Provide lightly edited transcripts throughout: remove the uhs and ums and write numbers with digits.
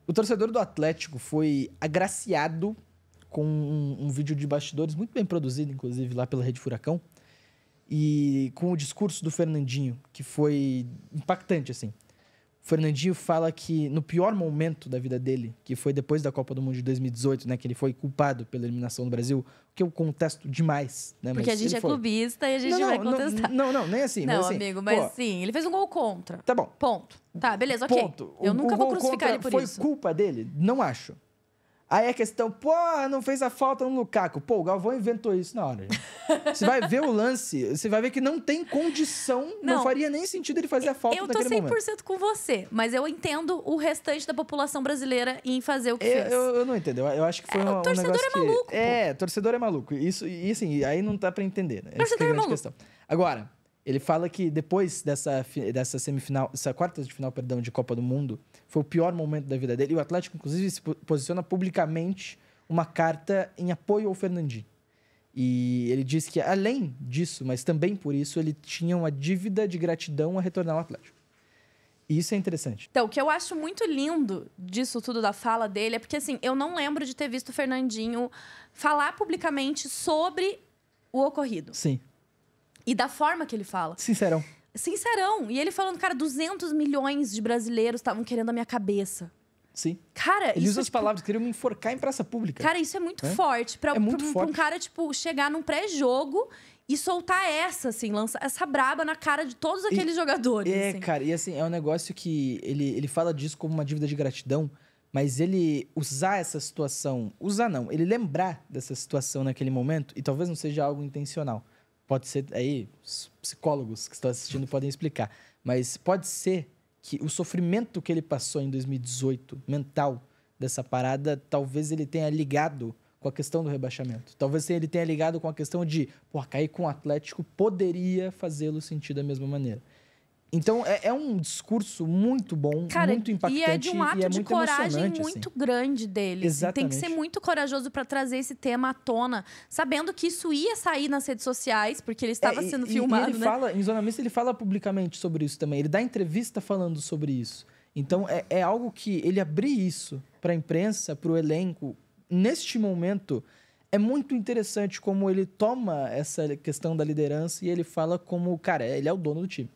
O torcedor do Atlético foi agraciado com um vídeo de bastidores muito bem produzido, inclusive, lá pela Rede Furacão, e com o discurso do Fernandinho, que foi impactante, assim. O Fernandinho fala que no pior momento da vida dele, que foi depois da Copa do Mundo de 2018, né, que ele foi culpado pela eliminação do Brasil, que eu contesto demais, né? Porque mas a gente é clubista e a gente vai contestar. Não, nem assim. Não, mas assim, amigo, mas sim, ele fez um gol contra. Tá bom. Ponto. Tá, beleza, ok. Ponto. Eu nunca vou gol crucificar ele por foi isso. Foi culpa dele? Não acho. Aí a questão, pô, não fez a falta no Lukaku. Pô, o Galvão inventou isso na hora, gente. Você vai ver o lance, você vai ver que não tem condição, não faria nem sentido ele fazer a falta naquele momento. Eu tô 100% com você, mas eu entendo o restante da população brasileira em fazer o que fez. Eu não entendo, eu acho que foi um torcedor negócio é maluco, pô. Torcedor é maluco. Isso, e assim, aí não dá pra entender, né? Torcedor Essa é a grande maluco. questão. Agora, ele fala que depois dessa semifinal, essa quartas de final, perdão, de Copa do Mundo, foi o pior momento da vida dele. E o Atlético, inclusive, se posiciona publicamente uma carta em apoio ao Fernandinho. E ele diz que, além disso, mas também por isso, ele tinha uma dívida de gratidão a retornar ao Atlético. E isso é interessante. Então, o que eu acho muito lindo disso tudo, da fala dele, é porque, assim, eu não lembro de ter visto o Fernandinho falar publicamente sobre o ocorrido. Sim. E da forma que ele fala. Sincerão. Sincerão. E ele falando, cara, 200 milhões de brasileiros estavam querendo a minha cabeça. Sim. Cara, ele isso usa as palavras, queriam me enforcar em praça pública. Cara, isso é muito forte. Pra um cara, tipo, chegar num pré-jogo e soltar essa, assim, lançar essa braba na cara de todos aqueles jogadores. Assim. Cara, e assim, é um negócio que ele fala disso como uma dívida de gratidão, mas ele usar essa situação... Usar não, ele lembrar dessa situação naquele momento, e talvez não seja algo intencional. Pode ser, aí, os psicólogos que estão assistindo podem explicar, mas pode ser que o sofrimento que ele passou em 2018, mental, dessa parada, talvez ele tenha ligado com a questão do rebaixamento. Talvez ele tenha ligado com a questão de, pô, cair com o Atlético poderia fazê-lo sentir da mesma maneira. Então, é um discurso muito bom, cara, muito impactante. E é de um ato de coragem muito assim. grande dele. Exatamente. Tem que ser muito corajoso para trazer esse tema à tona, sabendo que isso ia sair nas redes sociais, porque ele estava sendo filmado, e ele fala, em Zona Mista, ele fala publicamente sobre isso também. Ele dá entrevista falando sobre isso. Então, é algo que ele abrir isso para a imprensa, para o elenco, neste momento, é muito interessante como ele toma essa questão da liderança e ele fala como, cara, ele é o dono do time.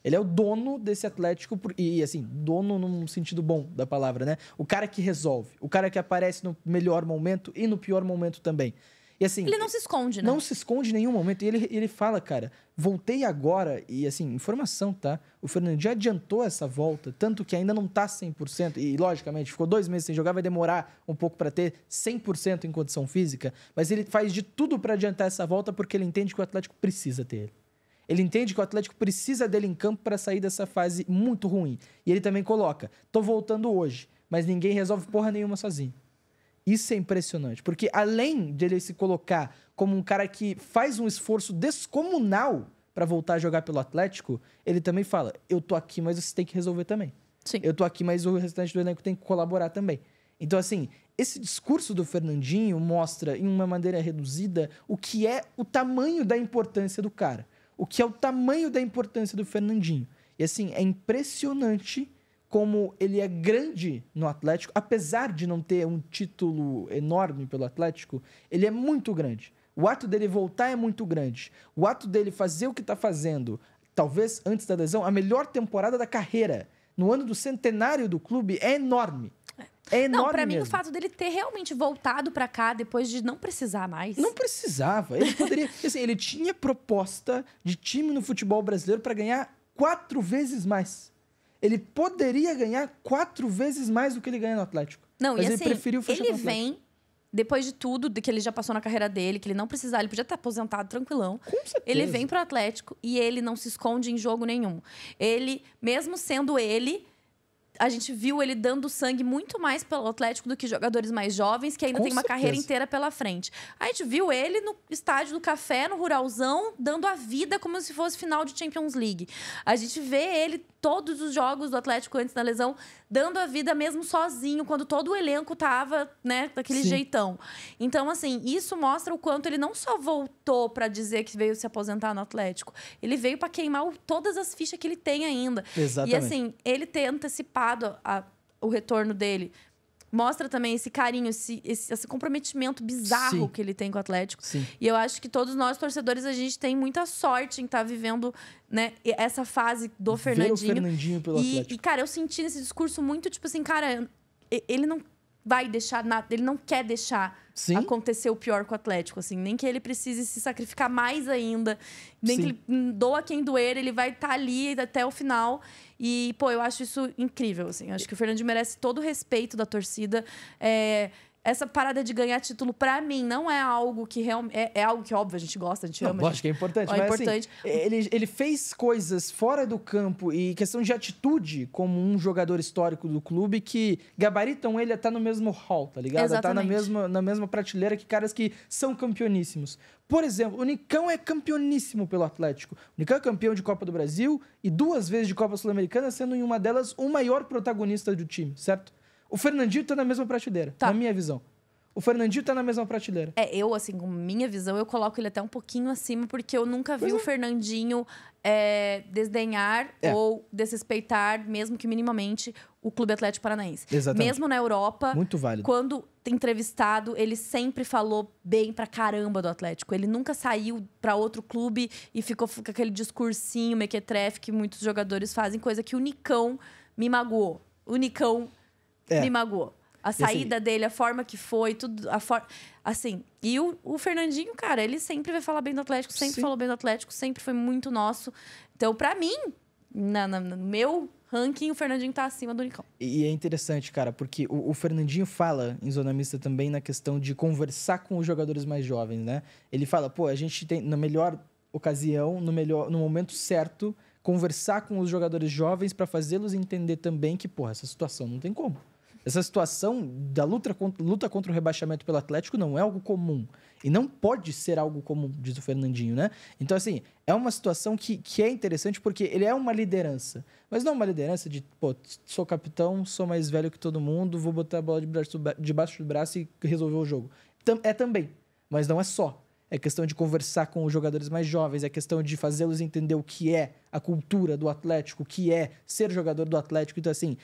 Ele é o dono desse Atlético, e assim, dono num sentido bom da palavra, né? O cara que resolve, o cara que aparece no melhor momento e no pior momento também. E assim... Ele não se esconde, né? Não se esconde em nenhum momento. E ele fala, cara, voltei agora, e assim, informação, tá? O Fernandinho adiantou essa volta, tanto que ainda não tá 100%, e logicamente, ficou 2 meses sem jogar, vai demorar um pouco para ter 100% em condição física, mas ele faz de tudo para adiantar essa volta porque ele entende que o Atlético precisa ter ele. Ele entende que o Atlético precisa dele em campo para sair dessa fase muito ruim. E ele também coloca, tô voltando hoje, mas ninguém resolve porra nenhuma sozinho. Isso é impressionante, porque além de ele se colocar como um cara que faz um esforço descomunal para voltar a jogar pelo Atlético, ele também fala, eu tô aqui, mas você tem que resolver também. Sim. Eu tô aqui, mas o restante do elenco tem que colaborar também. Então, assim, esse discurso do Fernandinho mostra, em uma maneira reduzida, o que é o tamanho da importância do cara. O que é o tamanho da importância do Fernandinho. E assim, é impressionante como ele é grande no Atlético, apesar de não ter um título enorme pelo Atlético, ele é muito grande. O ato dele voltar é muito grande. O ato dele fazer o que está fazendo, talvez antes da lesão, a melhor temporada da carreira, no ano do centenário do clube, é enorme. É enorme. Não, pra mim, mesmo. o fato dele ter realmente voltado pra cá depois de não precisar mais. Não precisava. Ele poderia. Assim, ele tinha proposta de time no futebol brasileiro para ganhar 4 vezes mais. Ele poderia ganhar 4 vezes mais do que ele ganha no Atlético. Não, mas e ele assim, preferiu fechar ele com o Atlético. vem, depois de tudo que ele já passou na carreira dele, que ele não precisava, ele podia estar aposentado tranquilão. Com certeza. Ele vem pro Atlético e ele não se esconde em jogo nenhum. Ele, mesmo sendo ele, a gente viu ele dando sangue muito mais pelo Atlético do que jogadores mais jovens, que ainda tem uma carreira inteira pela frente. A gente viu ele no estádio do Café, no Ruralzão, dando a vida como se fosse final de Champions League. A gente vê ele, todos os jogos do Atlético antes da lesão, dando a vida mesmo sozinho, quando todo o elenco tava, né, daquele jeitão. Então, assim, isso mostra o quanto ele não só voltou pra dizer que veio se aposentar no Atlético, ele veio pra queimar todas as fichas que ele tem ainda. Exatamente. E, assim, ele ter antecipado o retorno dele mostra também esse carinho, esse comprometimento bizarro Sim. que ele tem com o Atlético. Sim. E eu acho que todos nós, torcedores, a gente tem muita sorte em estar vivendo, né, essa fase do Fernandinho. Ver o Fernandinho pelo Atlético. E, cara, eu senti nesse discurso muito, tipo assim, cara, ele não vai deixar nada, ele não quer deixar acontecer o pior com o Atlético, assim. Nem que ele precise se sacrificar mais ainda, nem que ele doa quem doer, ele vai estar ali até o final. E, pô, eu acho isso incrível, assim. Acho que o Fernandinho merece todo o respeito da torcida. Essa parada de ganhar título, pra mim, não é algo que realmente... É algo que, óbvio, a gente gosta, a gente ama. Lógico que é importante. É mas, importante. Assim, ele fez coisas fora do campo e questão de atitude como um jogador histórico do clube que gabaritam ele a estar no mesmo hall, tá ligado? Exatamente. A estar na mesma prateleira que caras que são campeoníssimos. Por exemplo, o Nicão é campeoníssimo pelo Atlético. O Nicão é campeão de Copa do Brasil e 2 vezes de Copa Sul-Americana, sendo em uma delas o maior protagonista do time, certo? O Fernandinho tá na mesma prateleira, na minha visão. O Fernandinho tá na mesma prateleira. Eu, assim, com minha visão, eu coloco ele até um pouquinho acima, porque eu nunca vi o Fernandinho desdenhar ou desrespeitar, mesmo que minimamente, o Clube Atlético Paranaense. Exatamente. Mesmo na Europa, muito válido. Quando entrevistado, ele sempre falou bem pra caramba do Atlético. Ele nunca saiu pra outro clube e ficou com aquele discursinho mequetrefe que muitos jogadores fazem, coisa que o Nicão me magoou. O Nicão me magoou. A saída dele, a forma que foi, tudo. Assim. E o Fernandinho, cara, ele sempre vai falar bem do Atlético, sempre falou bem do Atlético, sempre foi muito nosso. Então, pra mim, no meu ranking, o Fernandinho tá acima do Nicão. E é interessante, cara, porque o Fernandinho fala em Zona Mista também na questão de conversar com os jogadores mais jovens, né? Ele fala, pô, a gente tem, na melhor ocasião, no momento certo, conversar com os jogadores jovens pra fazê-los entender também que, porra, essa situação não tem como. Essa situação da luta contra o rebaixamento pelo Atlético não é algo comum. E não pode ser algo comum, diz o Fernandinho, né? Então, assim, é uma situação que é interessante porque ele é uma liderança. Mas não é uma liderança de, pô, sou capitão, sou mais velho que todo mundo, vou botar a bola debaixo do braço e resolver o jogo. É também, mas não é só. É questão de conversar com os jogadores mais jovens, é questão de fazê-los entender o que é a cultura do Atlético, o que é ser jogador do Atlético. Então, assim,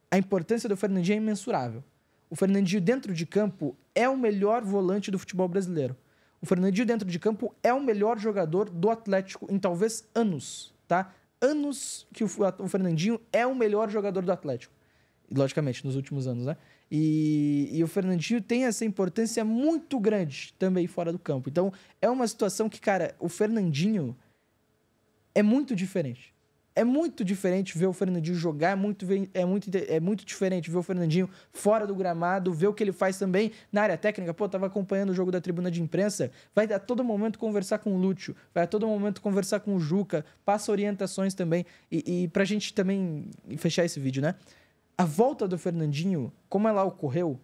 a importância do Fernandinho é imensurável. O Fernandinho dentro de campo é o melhor volante do futebol brasileiro. O Fernandinho dentro de campo é o melhor jogador do Atlético em talvez anos, tá? Anos que o Fernandinho é o melhor jogador do Atlético. Logicamente, nos últimos anos, né? E o Fernandinho tem essa importância muito grande também fora do campo. Então, é uma situação que, cara, o Fernandinho é muito diferente. É muito diferente ver o Fernandinho jogar, é muito diferente ver o Fernandinho fora do gramado, ver o que ele faz também na área técnica. Pô, tava acompanhando o jogo da tribuna de imprensa, vai a todo momento conversar com o Lúcio, vai a todo momento conversar com o Juca, passa orientações também. E pra gente também fechar esse vídeo, né? A volta do Fernandinho, como ela ocorreu,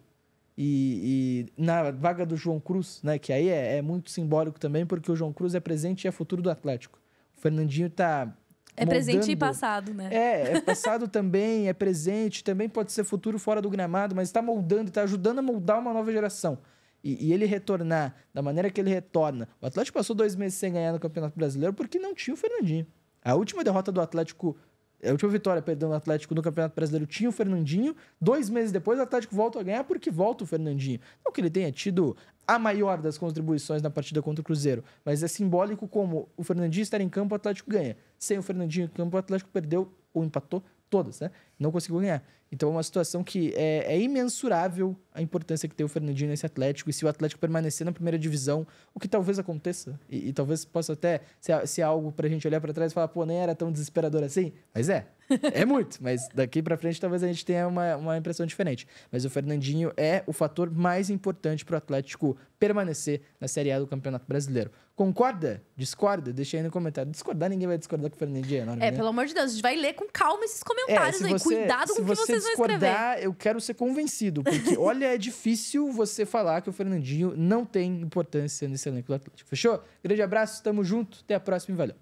e na vaga do João Cruz, né? Que aí é muito simbólico também, porque o João Cruz é presente e é futuro do Atlético. O Fernandinho tá... É presente e passado, né? É passado também, é presente, também pode ser futuro fora do gramado, mas está moldando, está ajudando a moldar uma nova geração. E ele retornar da maneira que ele retorna. O Atlético passou 2 meses sem ganhar no Campeonato Brasileiro porque não tinha o Fernandinho. A última derrota do Atlético, a última vitória, perdão, do Atlético no Campeonato Brasileiro tinha o Fernandinho. 2 meses depois, o Atlético volta a ganhar porque volta o Fernandinho. Não que ele tenha tido a maior das contribuições na partida contra o Cruzeiro, mas é simbólico como o Fernandinho estar em campo, o Atlético ganha. Sem o Fernandinho em campo, o Atlético perdeu ou empatou todas, né? Não conseguiu ganhar. Então é uma situação que é imensurável a importância que tem o Fernandinho nesse Atlético. E se o Atlético permanecer na primeira divisão, o que talvez aconteça, e talvez possa até ser algo pra gente olhar pra trás e falar, pô, nem era tão desesperador assim, mas é muito, mas daqui pra frente talvez a gente tenha uma impressão diferente. Mas o Fernandinho é o fator mais importante pro Atlético permanecer na Série A do Campeonato Brasileiro. Concorda? Discorda? Deixa aí no comentário. Discordar, ninguém vai discordar que o Fernandinho é enorme, né? Pelo amor de Deus, a gente vai ler com calma esses comentários aí. Cuidado com o que vocês vão escrever. Eu quero ser convencido, porque olha, é difícil você falar que o Fernandinho não tem importância nesse elenco do Atlético. Fechou? Grande abraço, tamo junto, até a próxima e valeu.